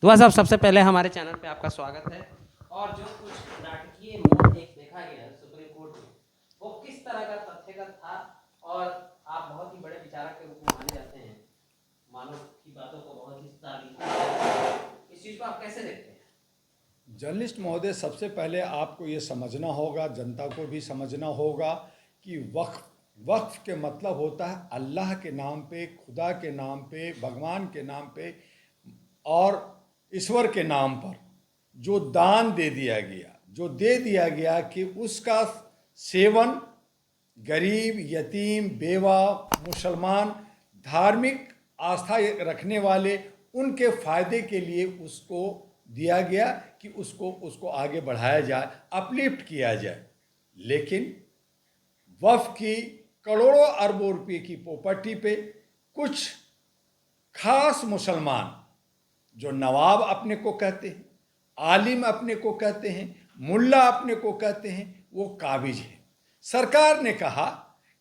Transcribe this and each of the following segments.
दुआ साहब, सबसे पहले हमारे चैनल पे आपका स्वागत है। और जो कुछ नाटकीय मोड़ एक देखा गया है सुप्रीम कोर्ट में, वो किस तरह का तथ्यगत था? और आप बहुत ही बड़े विचारक के रूप में माने जाते हैं, मानव की बातों को बहुत ही तारीफ, इस चीज़ को आप कैसे देखते हैं? जर्नलिस्ट महोदय, सबसे पहले आपको ये समझना होगा, जनता को भी समझना होगा कि वक्फ के मतलब होता है अल्लाह के नाम पे, खुदा के नाम पे, भगवान के नाम पे और ईश्वर के नाम पर जो दान दे दिया गया कि उसका सेवन गरीब, यतीम, बेवा, मुसलमान, धार्मिक आस्था रखने वाले, उनके फायदे के लिए उसको दिया गया कि उसको आगे बढ़ाया जाए, अपलिफ्ट किया जाए। लेकिन वक्फ की करोड़ों अरबों रुपए की प्रॉपर्टी पे कुछ खास मुसलमान, जो नवाब अपने को कहते हैं, आलिम अपने को कहते हैं, मुल्ला अपने को कहते हैं, वो काबिज हैं। सरकार ने कहा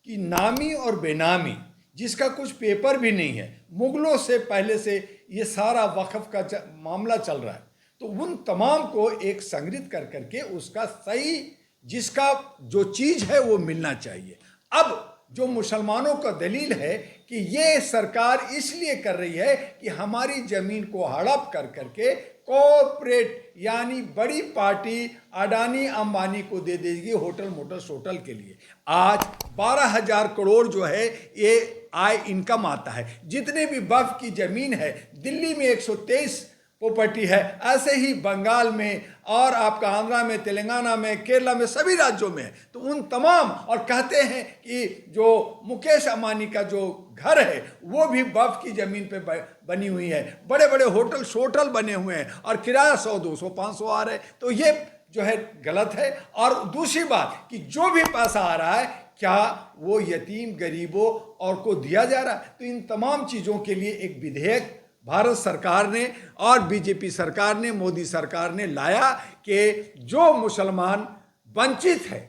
कि नामी और बेनामी, जिसका कुछ पेपर भी नहीं है, मुगलों से पहले से ये सारा वक्फ का मामला चल रहा है, तो उन तमाम को एक संग्रहित कर करके उसका सही, जिसका जो चीज़ है वो मिलना चाहिए। अब जो मुसलमानों का दलील है कि ये सरकार इसलिए कर रही है कि हमारी ज़मीन को हड़प कर करके कॉर्पोरेट यानी बड़ी पार्टी अडानी अंबानी को दे देगी होटल मोटल सोटल के लिए। आज 12,000 करोड़ जो है ये आय इनकम आता है। जितने भी वक्फ की ज़मीन है, दिल्ली में 123 प्रॉपर्टी है, ऐसे ही बंगाल में और आपका आंध्रा में, तेलंगाना में, केरला में, सभी राज्यों में है। तो उन तमाम, और कहते हैं कि जो मुकेश अंबानी का जो घर है वो भी वक्फ की ज़मीन पे बनी हुई है। बड़े बड़े होटल शोटल बने हुए हैं और किराया 100, 200, 500 आ रहे हैं। तो ये जो है गलत है। और दूसरी बात कि जो भी पैसा आ रहा है, क्या वो यतीम, गरीबों और को दिया जा रहा है? तो इन तमाम चीज़ों के लिए एक विधेयक भारत सरकार ने और बीजेपी सरकार ने, मोदी सरकार ने लाया कि जो मुसलमान वंचित है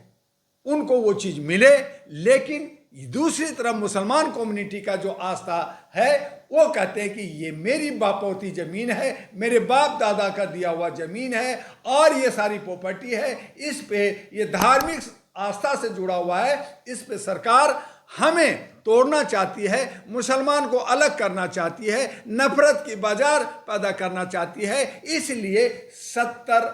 उनको वो चीज़ मिले। लेकिन दूसरी तरफ मुसलमान कम्युनिटी का जो आस्था है वो कहते हैं कि ये मेरी बापौती ज़मीन है, मेरे बाप दादा का दिया हुआ ज़मीन है और ये सारी प्रॉपर्टी है, इस पे ये धार्मिक आस्था से जुड़ा हुआ है, इस पे सरकार हमें तोड़ना चाहती है, मुसलमान को अलग करना चाहती है, नफरत की बाजार पैदा करना चाहती है। इसलिए 70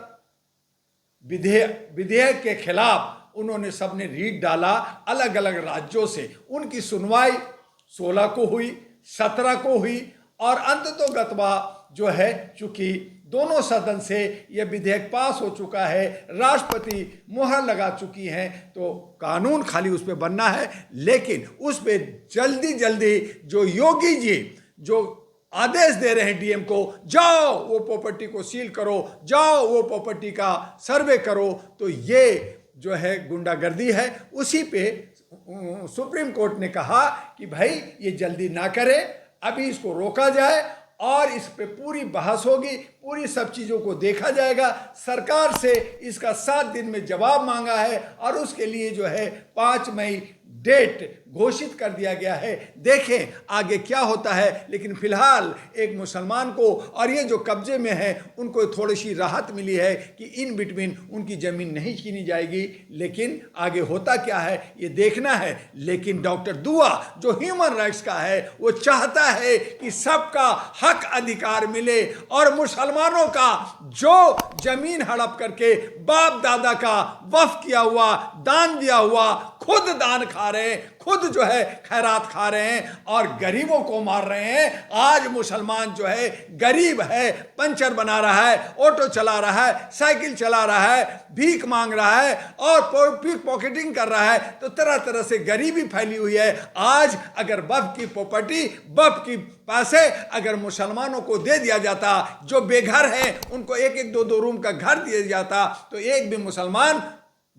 विधेयक के खिलाफ उन्होंने सबने रीट डाला अलग अलग राज्यों से। उनकी सुनवाई 16 को हुई, 17 को हुई और अंततोगत्वा जो है, चूंकि दोनों सदन से यह विधेयक पास हो चुका है, राष्ट्रपति मुहर लगा चुकी हैं, तो कानून खाली उस पर बनना है। लेकिन उस पर जल्दी जल्दी जो योगी जी जो आदेश दे रहे हैं डीएम को, जाओ वो प्रॉपर्टी को सील करो, जाओ वो प्रॉपर्टी का सर्वे करो, तो ये जो है गुंडागर्दी है। उसी पे सुप्रीम कोर्ट ने कहा कि भाई ये जल्दी ना करे, अभी इसको रोका जाए और इस पे पूरी बहस होगी, पूरी सब चीज़ों को देखा जाएगा। सरकार से इसका 7 दिन में जवाब मांगा है और उसके लिए जो है 5 मई डेट घोषित कर दिया गया है। देखें आगे क्या होता है। लेकिन फिलहाल एक मुसलमान को और ये जो कब्जे में है उनको थोड़ी सी राहत मिली है कि इन बिटवीन उनकी ज़मीन नहीं छीनी जाएगी। लेकिन आगे होता क्या है ये देखना है। लेकिन डॉक्टर दुआ जो ह्यूमन राइट्स का है वो चाहता है कि सबका हक अधिकार मिले और मुसलमानों का जो ज़मीन हड़प करके बाप दादा का वक्फ किया हुआ, दान दिया हुआ, खुद दान खा रहे हैं, खुद जो है खैरात खा रहे हैं और गरीबों को मार रहे हैं। आज मुसलमान जो है गरीब है, पंचर बना रहा है, ऑटो चला रहा है, साइकिल चला रहा है, भीख मांग रहा है और भीख पॉकेटिंग कर रहा है। तो तरह तरह से गरीबी फैली हुई है। आज अगर वक्फ की प्रॉपर्टी, वक्फ की पैसे अगर मुसलमानों को दे दिया जाता, जो बेघर हैं उनको 1-1, 2-2 रूम का घर दिया जाता, तो एक भी मुसलमान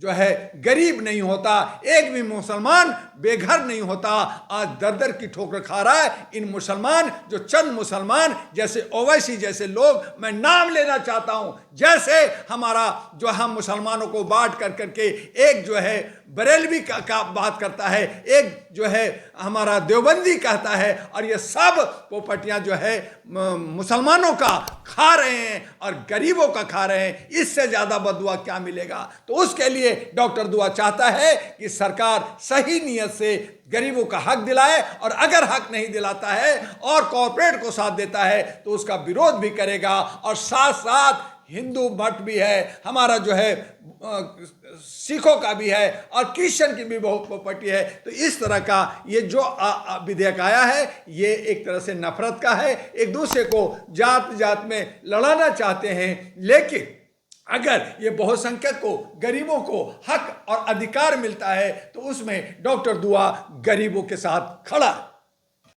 जो है गरीब नहीं होता, एक भी मुसलमान बेघर नहीं होता। आज दर दर की ठोकर खा रहा है इन मुसलमान, जो चंद मुसलमान जैसे ओवैसी जैसे लोग, मैं नाम लेना चाहता हूं, जैसे हमारा जो हम मुसलमानों को बांट कर करके एक जो है बरेलवी का बात करता है, एक जो है हमारा देवबंदी कहता है, और ये सब प्रॉपर्टियां जो है मुसलमानों का खा रहे हैं और गरीबों का खा रहे हैं, इससे ज़्यादा बददुआ क्या मिलेगा। तो उसके लिए डॉक्टर दुआ चाहता है कि सरकार सही नीयत से गरीबों का हक दिलाए, और अगर हक नहीं दिलाता है और कॉरपोरेट को साथ देता है तो उसका विरोध भी करेगा। और साथ साथ हिंदू मठ भी है हमारा, जो है सिखों का भी है, और क्रिश्चियन की भी बहुत प्रॉपर्टी है। तो इस तरह का ये जो विधेयक आया है, ये एक तरह से नफरत का है, एक दूसरे को जात जात में लड़ाना चाहते हैं। लेकिन अगर ये बहुसंख्यक को, गरीबों को हक और अधिकार मिलता है तो उसमें डॉक्टर दुआ गरीबों के साथ खड़ा है।